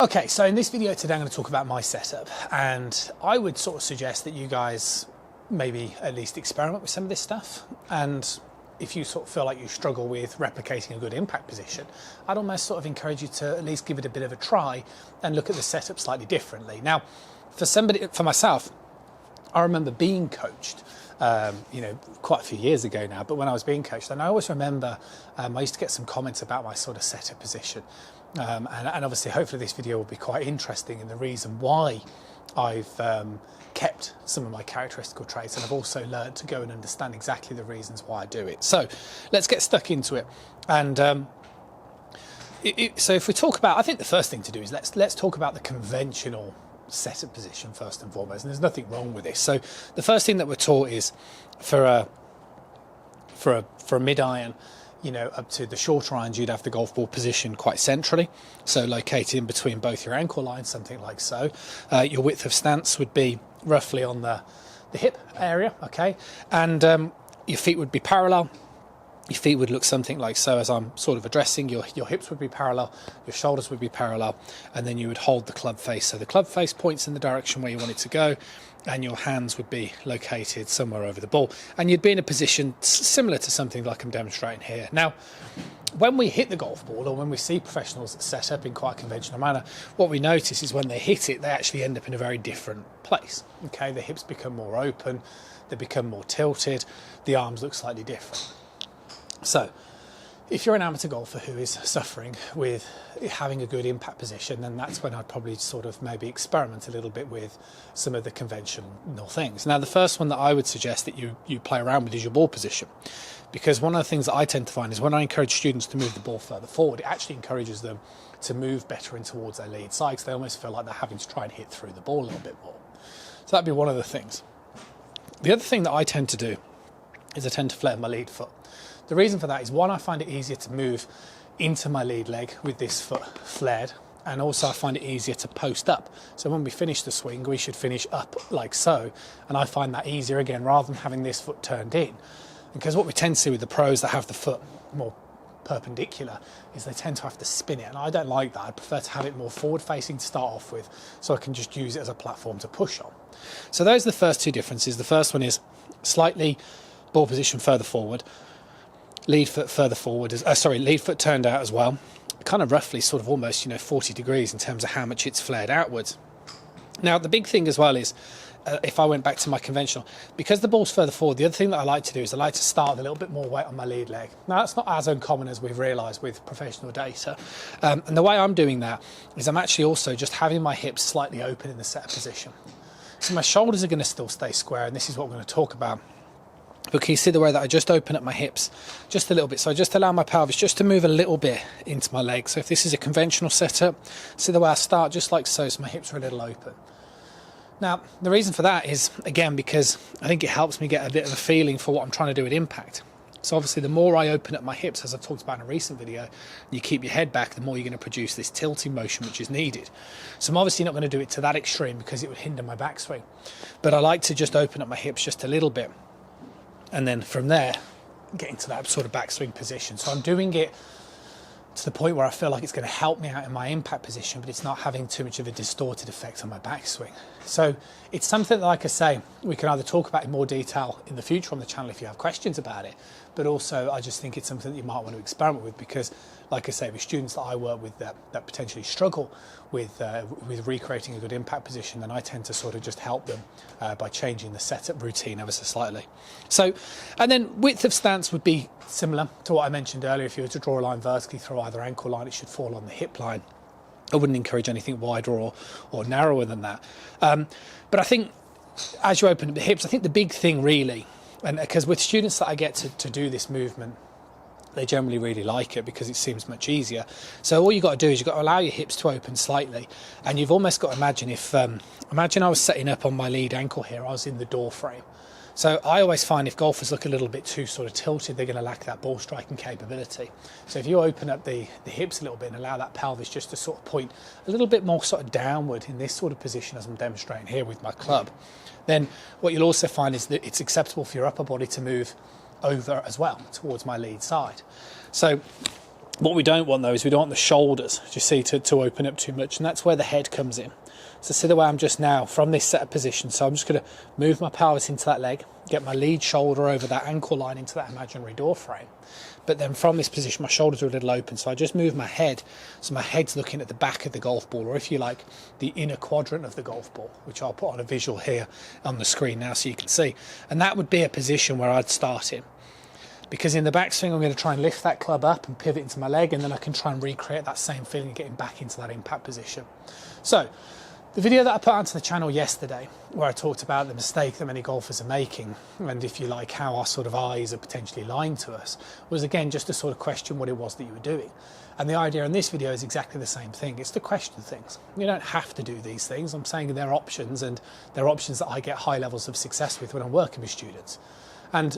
Okay, so in this video today I'm going to talk about my setup, and I would sort of suggest that you guys maybe at least experiment with some of this stuff, and if you sort of feel like you struggle with replicating a good impact position, I'd almost sort of encourage you to at least give it a bit of a try and look at the setup slightly differently. Now, for myself, I remember being coached, quite a few years ago now, but when I was being coached, and I always remember I used to get some comments about my sort of setup position. And obviously, hopefully this video will be quite interesting in the reason why I've kept some of my characteristical traits, and I've also learned to go and understand exactly the reasons why I do it. So let's get stuck into it. And so if we talk about, I think the first thing to do is let's talk about the conventional setup position first and foremost, and there's nothing wrong with this. So the first thing that we're taught is for a mid iron, up to the shorter irons, you'd have the golf ball positioned quite centrally, so located in between both your ankle lines, something like so. Your width of stance would be roughly on the hip area, okay, and your feet would be parallel. Your feet would look something like so, as I'm sort of addressing. Your hips would be parallel, your shoulders would be parallel, and then you would hold the club face. So the club face points in the direction where you want it to go, and your hands would be located somewhere over the ball. And you'd be in a position similar to something like I'm demonstrating here. Now, when we hit the golf ball, or when we see professionals set up in quite a conventional manner, what we notice is when they hit it, they actually end up in a very different place. Okay, the hips become more open, they become more tilted, the arms look slightly different. So, if you're an amateur golfer who is suffering with having a good impact position, then that's when I'd probably sort of maybe experiment a little bit with some of the conventional things. Now, the first one that I would suggest that you play around with is your ball position, because one of the things that I tend to find is when I encourage students to move the ball further forward, it actually encourages them to move better in towards their lead side, because they almost feel like they're having to try and hit through the ball a little bit more. So that'd be one of the things. The other thing that I tend to do is I tend to flare my lead foot. The reason for that is, one, I find it easier to move into my lead leg with this foot flared, and also I find it easier to post up. So when we finish the swing, we should finish up like so, and I find that easier again rather than having this foot turned in. Because what we tend to see with the pros that have the foot more perpendicular is they tend to have to spin it, and I don't like that. I prefer to have it more forward facing to start off with, so I can just use it as a platform to push on. So those are the first two differences. The first one is slightly ball position further forward, lead foot further forward, lead foot turned out as well, kind of roughly sort of almost 40 degrees in terms of how much it's flared outwards. Now the big thing as well is, if I went back to my conventional, because the ball's further forward, the other thing that I like to do is I like to start with a little bit more weight on my lead leg. Now that's not as uncommon as we've realised with professional data, and the way I'm doing that is I'm actually also just having my hips slightly open in the setup position. So my shoulders are going to still stay square, and this is what we're going to talk about. But can you see the way that I just open up my hips just a little bit? So I just allow my pelvis just to move a little bit into my legs. So if this is a conventional setup, see the way I start just like so, so my hips are a little open. Now, the reason for that is, again, because I think it helps me get a bit of a feeling for what I'm trying to do at impact. So obviously the more I open up my hips, as I've talked about in a recent video, and you keep your head back, the more you're going to produce this tilting motion which is needed. So I'm obviously not going to do it to that extreme because it would hinder my backswing. But I like to just open up my hips just a little bit, and then from there get into that sort of backswing position. So I'm doing it to the point where I feel like it's going to help me out in my impact position, but it's not having too much of a distorted effect on my backswing. So it's something that, like I say, we can either talk about in more detail in the future on the channel if you have questions about it, but also I just think it's something that you might want to experiment with, because like I say, with students that I work with that potentially struggle with recreating a good impact position, then I tend to sort of just help them by changing the setup routine ever so slightly. So, and then width of stance would be similar to what I mentioned earlier. If you were to draw a line vertically through either ankle line, it should fall on the hip line. I wouldn't encourage anything wider or narrower than that. But I think as you open up the hips, I think the big thing really, and because with students that I get to do this movement, they generally really like it because it seems much easier. So all you've got to do is you've got to allow your hips to open slightly, and you've almost got to imagine imagine I was setting up on my lead ankle here, I was in the door frame. So I always find if golfers look a little bit too sort of tilted, they're going to lack that ball striking capability. So if you open up the hips a little bit and allow that pelvis just to sort of point a little bit more sort of downward in this sort of position as I'm demonstrating here with my club, then what you'll also find is that it's acceptable for your upper body to move over as well towards my lead side. So What we don't want though is we don't want the shoulders, as you see, to open up too much, and that's where the head comes in. So see the way I'm just now from this set of position. So I'm just going to move my pelvis into that leg, get my lead shoulder over that ankle line into that imaginary door frame. But then from this position, my shoulders are a little open. So I just move my head. So my head's looking at the back of the golf ball, or if you like, the inner quadrant of the golf ball, which I'll put on a visual here on the screen now so you can see. And that would be a position where I'd start in. Because in the backswing, I'm going to try and lift that club up and pivot into my leg, and then I can try and recreate that same feeling of getting back into that impact position. So the video that I put onto the channel yesterday, where I talked about the mistake that many golfers are making, and if you like, how our sort of eyes are potentially lying to us, was again just to sort of question what it was that you were doing. And the idea in this video is exactly the same thing. It's to question things. You don't have to do these things. I'm saying they're options, and they're options that I get high levels of success with when I'm working with students. And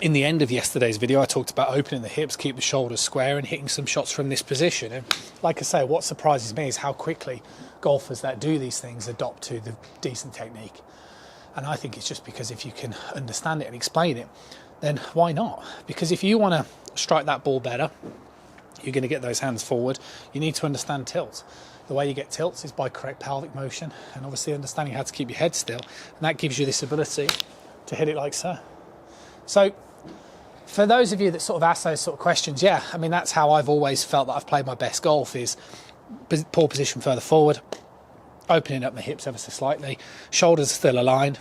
in the end of yesterday's video, I talked about opening the hips, keep the shoulders square, and hitting some shots from this position. And like I say, what surprises me is how quickly golfers that do these things adopt to the decent technique. And I think it's just because if you can understand it and explain it, then why not? Because if you want to strike that ball better, you're going to get those hands forward. You need to understand tilts. The way you get tilts is by correct pelvic motion, and obviously understanding how to keep your head still. And that gives you this ability to hit it like so. So for those of you that sort of ask those sort of questions, yeah, I mean, that's how I've always felt that I've played my best golf, is poor position further forward, opening up my hips ever so slightly, shoulders still aligned,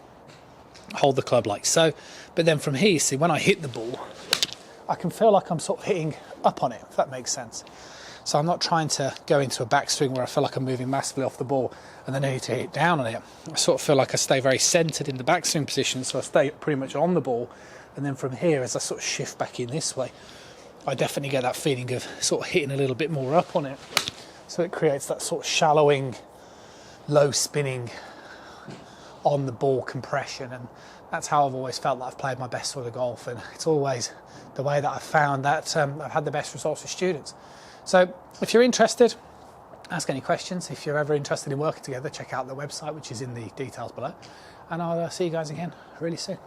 hold the club like so. But then from here, you see, when I hit the ball, I can feel like I'm sort of hitting up on it, if that makes sense. So I'm not trying to go into a backswing where I feel like I'm moving massively off the ball and then I need to hit down on it. I sort of feel like I stay very centred in the backswing position, so I stay pretty much on the ball. And then from here, as I sort of shift back in this way, I definitely get that feeling of sort of hitting a little bit more up on it. So it creates that sort of shallowing, low spinning on the ball compression. And that's how I've always felt that I've played my best sort of golf. And it's always the way that I've found that I've had the best results with students. So if you're interested, ask any questions. If you're ever interested in working together, check out the website, which is in the details below. And I'll see you guys again really soon.